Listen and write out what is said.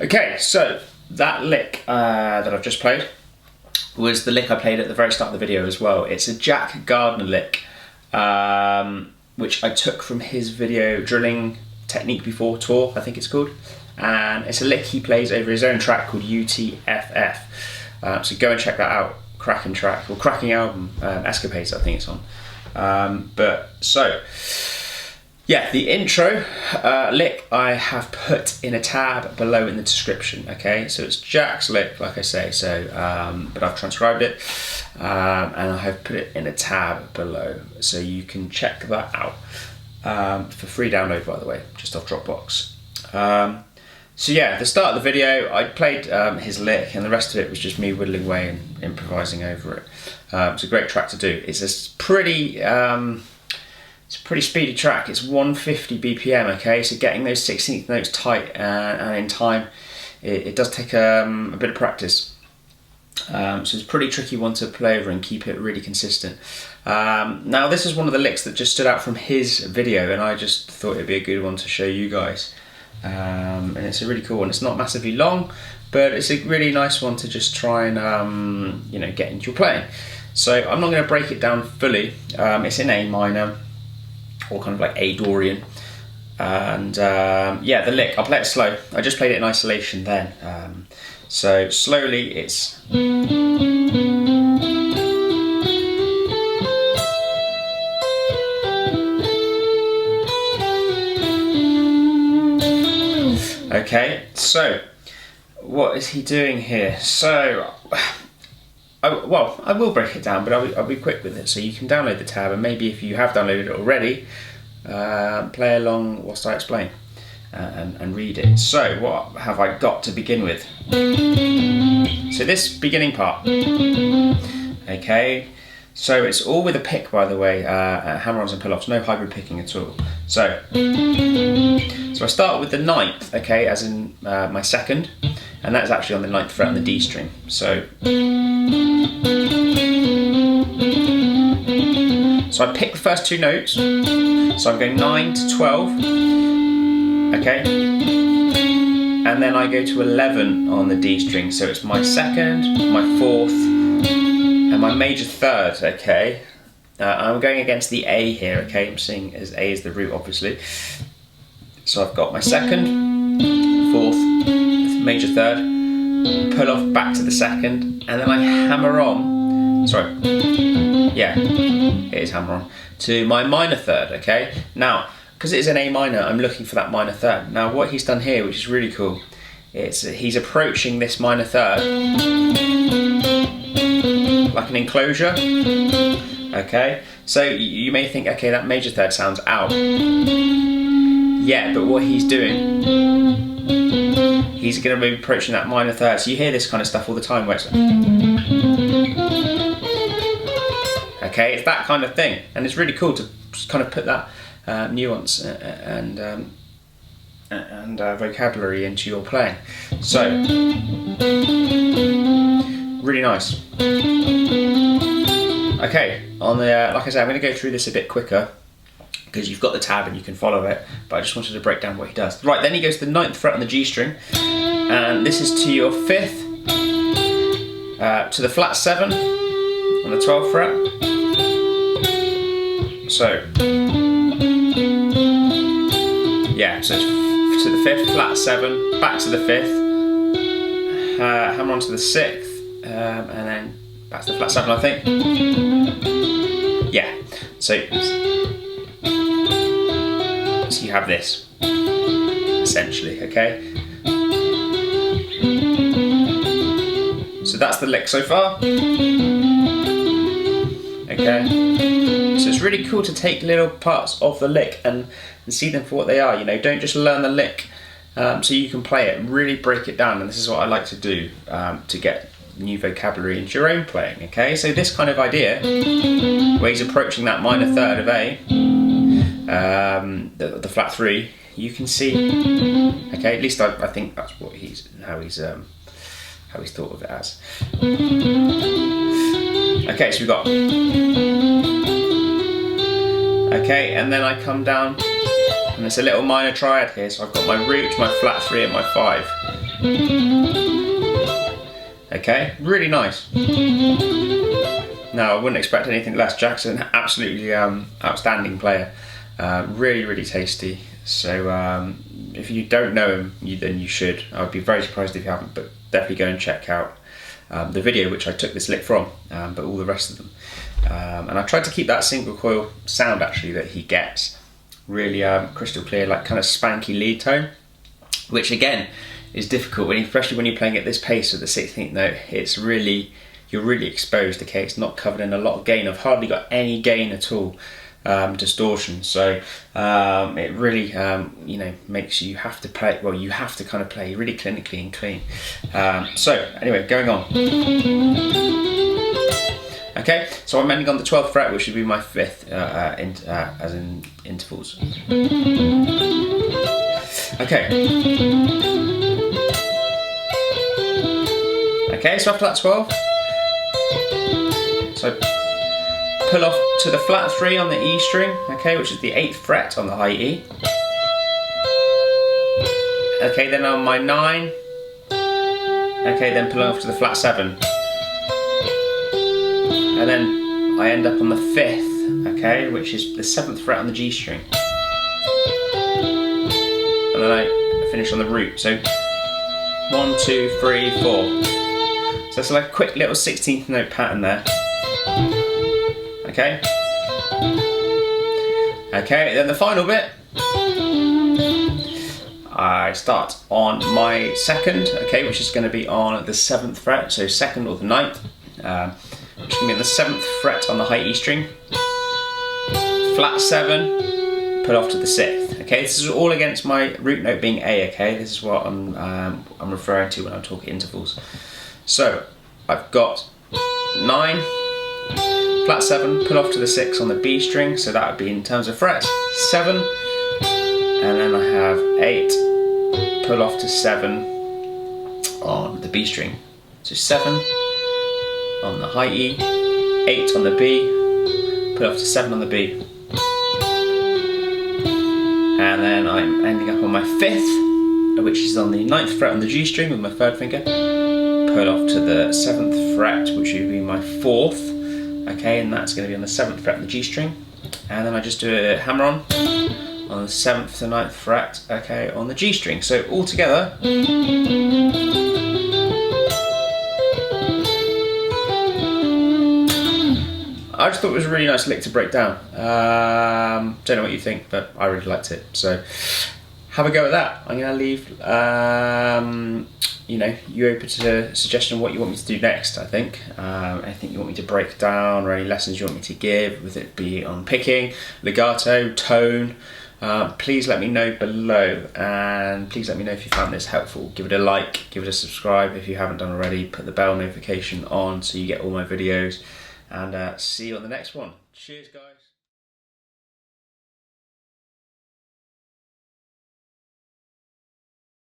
Okay, so that lick that I've just played was the lick I played at the very start of the video as well. It's a Jack Gardiner lick, which I took from his video Drilling Technique Before Tour, I think it's called. And it's a lick he plays over his own track called UTFF. So go and check that out. Cracking track, or cracking album, Escapades I think it's on. Yeah, the intro lick I have put in a tab below in the description, okay? So it's Jack's lick, like I say, but I've transcribed it and I have put it in a tab below, so you can check that out for free download, by the way, just off Dropbox. So yeah, at the start of the video, I played his lick, and the rest of it was just me whittling away and improvising over it. It's a great track to do. It's a pretty speedy track. It's 150 BPM, okay? So getting those 16th notes tight and in time, it does take a bit of practice. So it's a pretty tricky one to play over and keep it really consistent. Now this is one of the licks that just stood out from his video, and I just thought it'd be a good one to show you guys. And it's a really cool one. It's not massively long, but it's a really nice one to just try and get into your playing. So I'm not going to break it down fully. It's in A minor, or kind of like A Dorian, and yeah, the lick, I'll play it slow. I just played it in isolation then, so slowly it's okay. So what is he doing here? So I will break it down, but I'll be quick with it, so you can download the tab, and maybe if you have downloaded it already, play along whilst I explain and read it. So what have I got to begin with? So this beginning part, okay, so it's all with a pick, by the way, hammer-ons and pull-offs, no hybrid picking at all. So I start with the 9th, okay, as in my second, and that's actually on the 9th fret on the D string. So I pick the first two notes, so I'm going 9 to 12, okay, and then I go to 11 on the D string, so it's my second, my 4th, and my major 3rd, okay. I'm going against the A here, okay, I'm seeing as A is the root, obviously. So I've got my 2nd, 4th, major 3rd, pull off back to the 2nd, and then I hammer on, sorry, yeah, it is hammer on, to my minor 3rd, okay? Now, because it is an A minor, I'm looking for that minor 3rd. Now what he's done here, which is really cool, he's approaching this minor 3rd like an enclosure, okay? So you may think, okay, that major 3rd sounds out. Yeah, but what he's doing, he's going to be approaching that minor 3rd. So you hear this kind of stuff all the time where it's okay, it's that kind of thing, and it's really cool to just kind of put that nuance and vocabulary into your playing. So really nice. Okay, on the like I said, I'm going to go through this a bit quicker because you've got the tab and you can follow it, but I just wanted to break down what he does. Right, then he goes to the 9th fret on the G string, and this is to your 5th, to the flat 7 on the 12th fret. So yeah, so it's to the 5th, flat 7, back to the 5th, hammer on to the 6th, and then that's the flat 7, I think. Yeah, so you have this, essentially, okay? So that's the lick so far. Okay, so it's really cool to take little parts of the lick and see them for what they are. You know, don't just learn the lick so you can play it. Really break it down, and this is what I like to do to get new vocabulary into your own playing. Okay, so this kind of idea, where he's approaching that minor third of A, the flat 3, you can see. Okay, at least I think that's what how he's thought of it as. Okay, so we've got. Okay, and then I come down, and it's a little minor triad here. So I've got my root, my flat 3, and my 5. Okay, really nice. Now I wouldn't expect anything less. Jackson, absolutely outstanding player. Really, really tasty. So if you don't know him, then you should. I would be very surprised if you haven't, but definitely go and check out the video which I took this lick from, but all the rest of them. And I tried to keep that single coil sound actually that he gets really crystal clear, like kind of spanky lead tone, which again is difficult especially when you're playing at this pace with the 16th note. It's really, you're really exposed. Okay, it's not covered in a lot of gain. I've hardly got any gain at all. Distortion, so it really you know, makes you have to play, well, you have to kind of play really clinically and clean. So anyway, going on. Okay, so I'm ending on the 12th fret, which would be my 5th as in intervals. Okay, so after that 12, so pull off to the flat 3 on the E string, okay, which is the 8th fret on the high E. Okay, then on my 9, okay, then pull off to the flat 7. And then I end up on the 5th, okay, which is the 7th fret on the G string. And then I finish on the root, so 1, 2, 3, 4. So it's like a quick little 16th note pattern there. Okay. Okay, then the final bit, I start on my 2nd, okay, which is going to be on the 7th fret, so 2nd or the 9th, which is going to be on the 7th fret on the high E string, flat 7, put off to the 6th. Okay, this is all against my root note being A. Okay, this is what I'm referring to when I'm talking intervals. So I've got 9. Flat 7, pull off to the 6 on the B string, so that would be in terms of frets 7, and then I have 8, pull off to 7 on the B string, so 7 on the high E, 8 on the B, pull off to 7 on the B, and then I'm ending up on my 5th, which is on the 9th fret on the G string with my 3rd finger, pull off to the 7th fret, which would be my 4th. Okay, and that's going to be on the 7th fret on the G string, and then I just do a hammer on the 7th to 9th fret, okay, on the G string. So all together, I just thought it was a really nice lick to break down. Don't know what you think, but I really liked it. So have a go at that. I'm going to leave you know, you open to a suggestion of what you want me to do next. I think anything you want me to break down, or any lessons you want me to give, with it be on picking, legato, tone, please let me know below, and please let me know if you found this helpful. Give it a like, give it a subscribe if you haven't done already, put the bell notification on so you get all my videos, and see you on the next one. Cheers guys.